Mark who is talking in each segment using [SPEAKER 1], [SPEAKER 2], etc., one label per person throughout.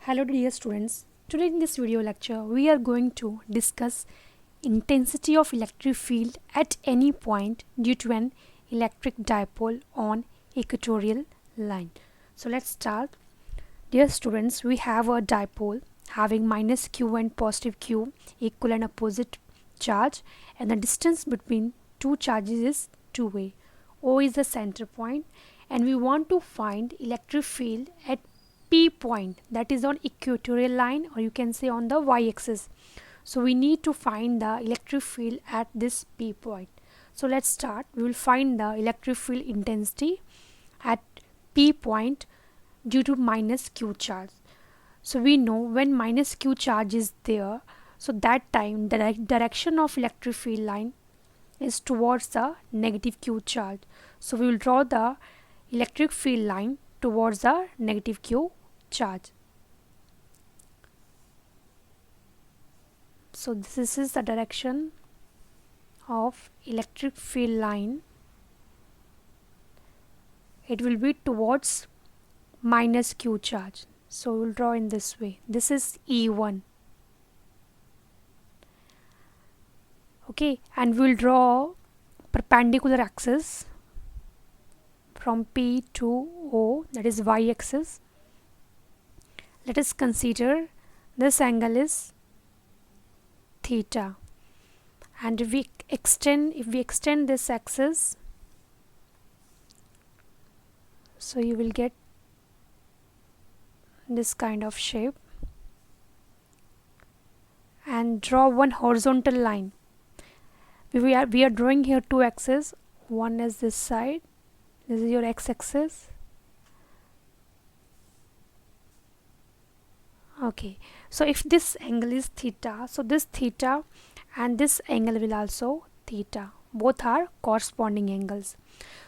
[SPEAKER 1] Hello dear students. Today in this video lecture we are going to discuss intensity of electric field at any point due to an electric dipole on equatorial line. So let's start. Dear students, we have a dipole having minus q and positive q equal and opposite charge, and the distance between two charges is 2a. O is the center point and we want to find electric field at P point, that is on equatorial line, or you can say on the y-axis. So we need to find the electric field at this P point. So let's start. We will find the electric field intensity at P point due to minus q charge. So we know when minus q charge is there, so that time the direction of electric field line is towards the negative q charge. So we will draw the electric field line towards the negative q charge. So this is the direction of electric field line. It will be towards minus q charge. So we will draw in this way. This is E1. Okay, and we will draw perpendicular axis from P to O, that is y-axis. Let us consider this angle is theta, and if we extend this axis, so you will get this kind of shape, and draw one horizontal line. We are drawing here two axes. One is this side, this is your x-axis. Okay, so if this angle is theta, so this theta and this angle will also theta. Both are corresponding angles.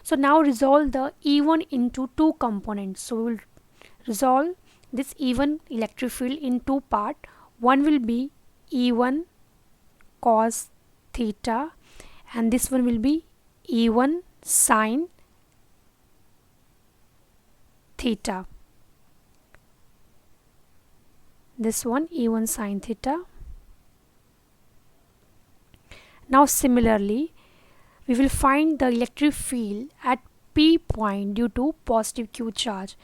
[SPEAKER 1] So now resolve the E1 into two components. So we will resolve this E1 electric field in two parts. One will be E1 cos theta and this one will be E1 sin theta. This one E1 sin theta. Now similarly we will find the electric field at P point due to positive q charge.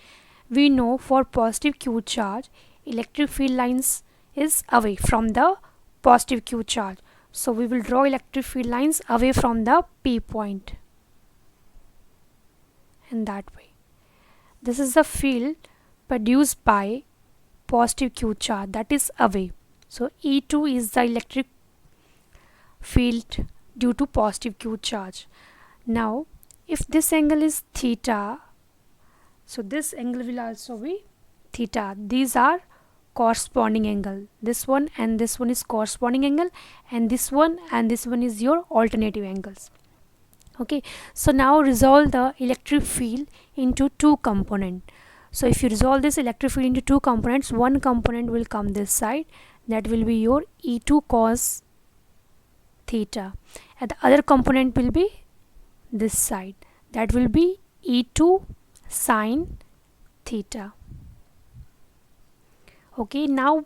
[SPEAKER 1] We know for positive q charge electric field lines is away from the positive q charge. So we will draw electric field lines away from the P point in that way. This is the field produced by positive q charge, that is away. So E2 is the electric field due to positive q charge. Now if this angle is theta, so this angle will also be theta. These are corresponding angle. This one and this one is corresponding angle, and this one is your alternative angles. Okay, so now resolve the electric field into two components. So if you resolve this electric field into two components, one component will come this side, that will be your E2 cos theta, and the other component will be this side, that will be E2 sin theta. Okay, now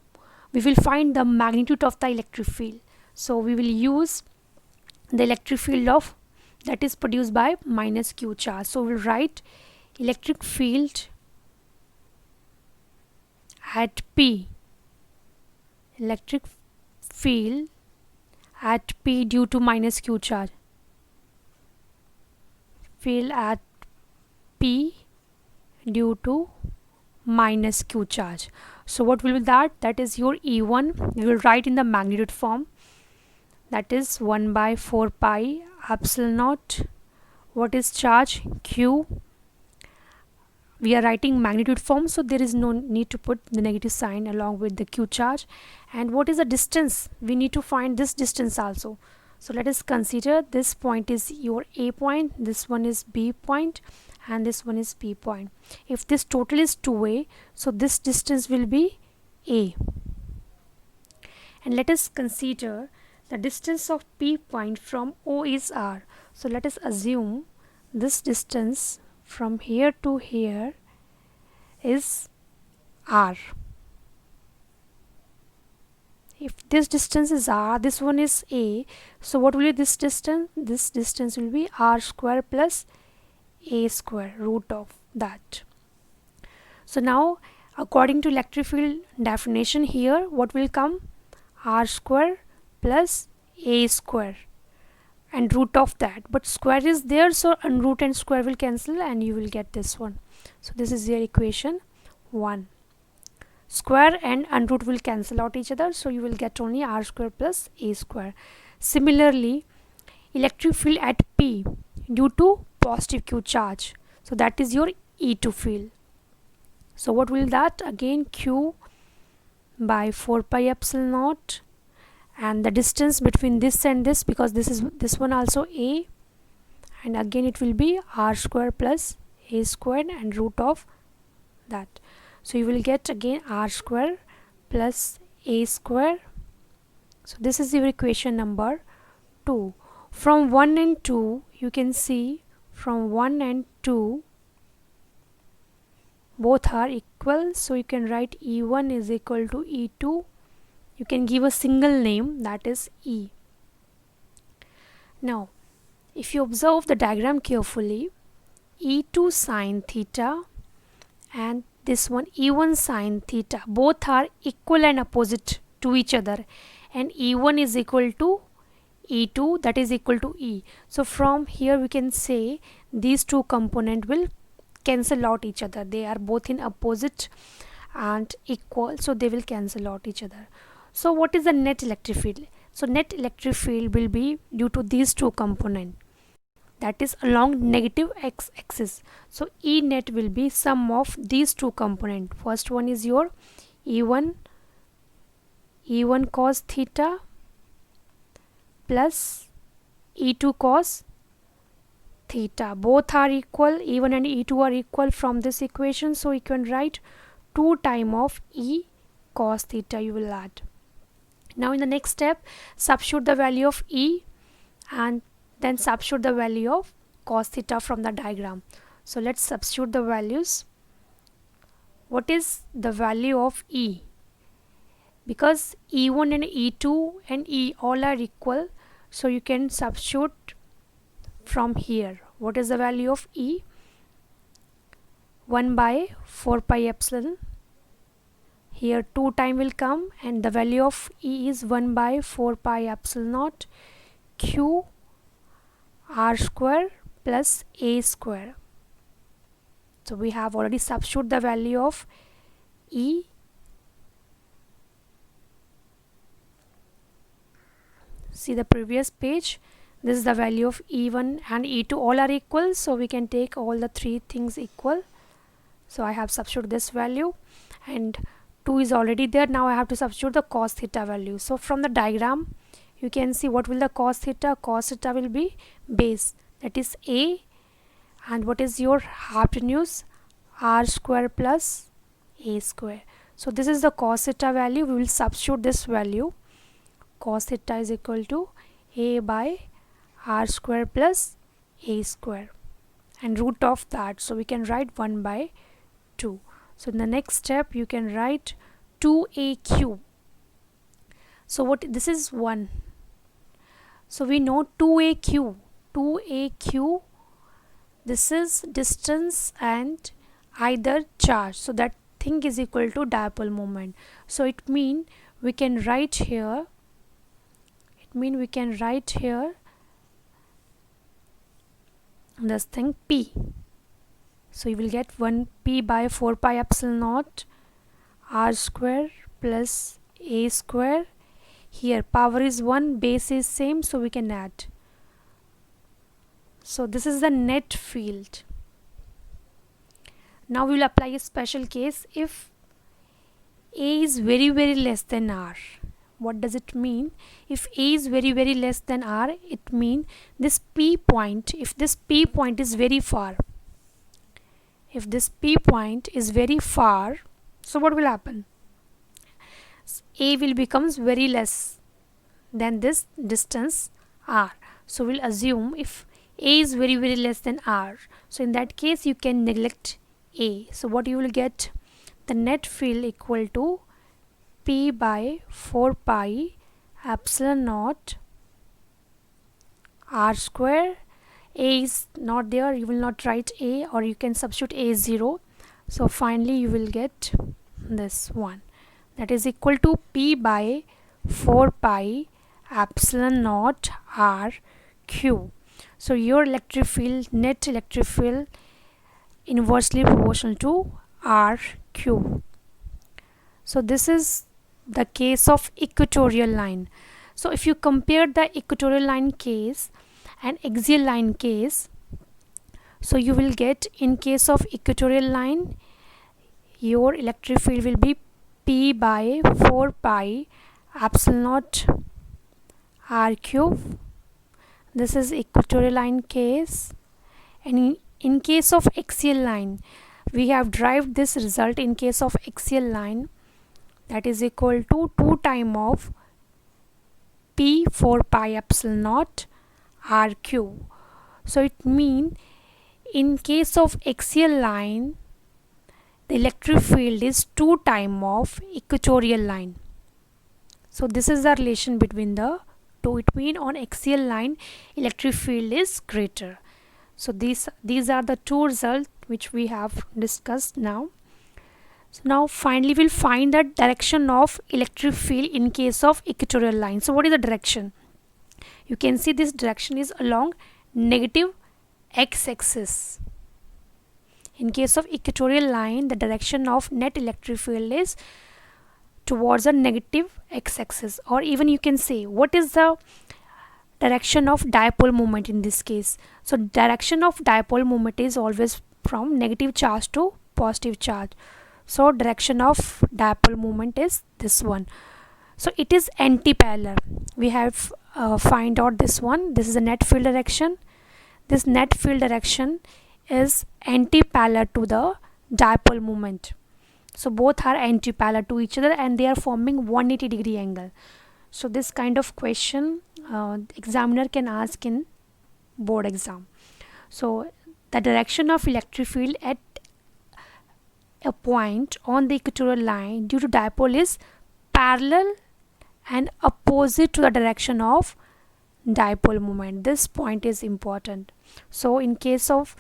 [SPEAKER 1] we will find the magnitude of the electric field. So we will use the electric field of that is produced by minus q charge. So we will write electric field at P, electric field at P due to minus q charge, field at P due to minus q charge. So what will be that? That is your E1. We will write in the magnitude form, that is 1 by 4 pi epsilon naught. What is charge? Q. We are writing magnitude form, so there is no need to put the negative sign along with the q charge. And what is the distance? We need to find this distance also. So let us consider this point is your A point, this one is B point, and this one is P point. If this total is 2a, so this distance will be A. And let us consider the distance of P point from O is R. So let us assume this distance from here to here is R. if this distance is r, this one is a, so what will be this distance? This distance will be r square plus a square, root of that. So now according to electric field definition here, what will come? R square plus a square and root of that, but square is there, so root and square will cancel and you will get this one. So this is your equation 1. Square and root will cancel out each other, so you will get only r square plus a square. Similarly, electric field at P due to positive Q charge, so that is your E2 field. So what will that? Again Q by 4 pi epsilon naught, and the distance between this and this, because this one also a, and again it will be r square plus a square and root of that. So you will get again r square plus a square. So this is your equation number 2. From 1 and 2 you can see, from 1 and 2 both are equal, so you can write E1 is equal to E2. You can give a single name, that is E. Now if you observe the diagram carefully, E2 sine theta and this one E1 sine theta, both are equal and opposite to each other, and E1 is equal to E2, that is equal to E. So from here we can say these two components will cancel out each other. They are both in opposite and equal, so they will cancel out each other. So what is the net electric field? So net electric field will be due to these two components, that is along negative x-axis. So E net will be sum of these two components. First one is your E1 cos theta plus E2 cos theta. Both are equal, E1 and E2 are equal from this equation, so you can write 2 times of E cos theta you will add. Now in the next step, substitute the value of E and then substitute the value of cos theta from the diagram. So let's substitute the values. What is the value of E? Because E1 and E2 and E all are equal, so you can substitute from here. What is the value of E? 1 by 4 pi epsilon. Here 2 time will come, and the value of E is 1 by 4 pi epsilon naught Q r square plus a square. So we have already substituted the value of E. See the previous page. This is the value of E1 and E2, all are equal, so we can take all the three things equal. So I have substituted this value, and 2 is already there. Now I have to substitute the cos theta value. So from the diagram you can see what will the cos theta? Cos theta will be base, that is a, and what is your hypotenuse? R square plus a square. So this is the cos theta value. We will substitute this value. Cos theta is equal to a by r square plus a square and root of that, so we can write 1 by 2. So in the next step you can write 2aq. So what this is 1, so we know 2aq, this is distance and either charge, so that thing is equal to dipole moment. So it mean we can write here, this thing P. So you will get 1 P by 4 pi epsilon naught r square plus a square. Here power is 1, base is same, so we can add. So this is the net field. Now we will apply a special case if A is very less than R. What does it mean? If A is very less than R, it means this P point, if this P point is very far, so what will happen? A will becomes very less than this distance R. So we'll assume if A is very less than R, so in that case you can neglect A. So what you will get? The net field equal to P P by 4 pi epsilon naught r square. A is not there, you will not write A, or you can substitute A 0. So finally you will get this one, that is equal to P by 4 pi epsilon naught r cube. So your electric field, net electric field, inversely proportional to r cube. So this is the case of equatorial line. So if you compare the equatorial line case and axial line case, so you will get, in case of equatorial line, your electric field will be P by 4 pi epsilon naught r cube. This is equatorial line case. And in case of axial line, we have derived this result in case of axial line, that is equal to 2 times of P 4 pi epsilon naught r cube. So it means in case of axial line, the electric field is 2 times of equatorial line. So this is the relation between the two. It means on axial line electric field is greater. So these are the two results which we have discussed now. So now finally we'll find the direction of electric field in case of equatorial line. So what is the direction? You can see this direction is along negative x-axis. In case of equatorial line, the direction of net electric field is towards a negative x-axis. Or even you can say, what is the direction of dipole moment in this case? So direction of dipole moment is always from negative charge to positive charge. So direction of dipole moment is this one. So it is anti-parallel. We have find out this one. This is the net field direction. This net field direction is anti-parallel to the dipole moment. So both are anti-parallel to each other and they are forming 180-degree angle. So this kind of question examiner can ask in board exam. So the direction of electric field at a point on the equatorial line due to dipole is parallel and opposite to the direction of dipole moment. This point is important. So in case of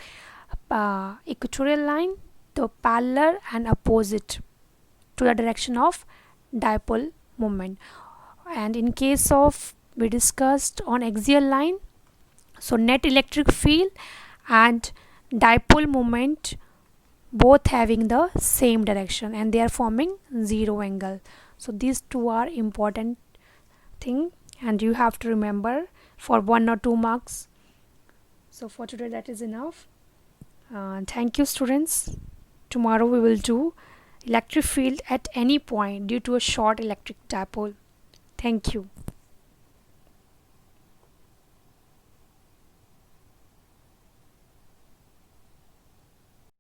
[SPEAKER 1] equatorial line, the parallel and opposite to the direction of dipole moment. And in case of, we discussed on axial line, so net electric field and dipole moment both having the same direction and they are forming zero angle. So these two are important thing and you have to remember for 1 or 2 marks. So for today that is enough. Thank you students. Tomorrow we will do electric field at any point due to a short electric dipole. Thank you.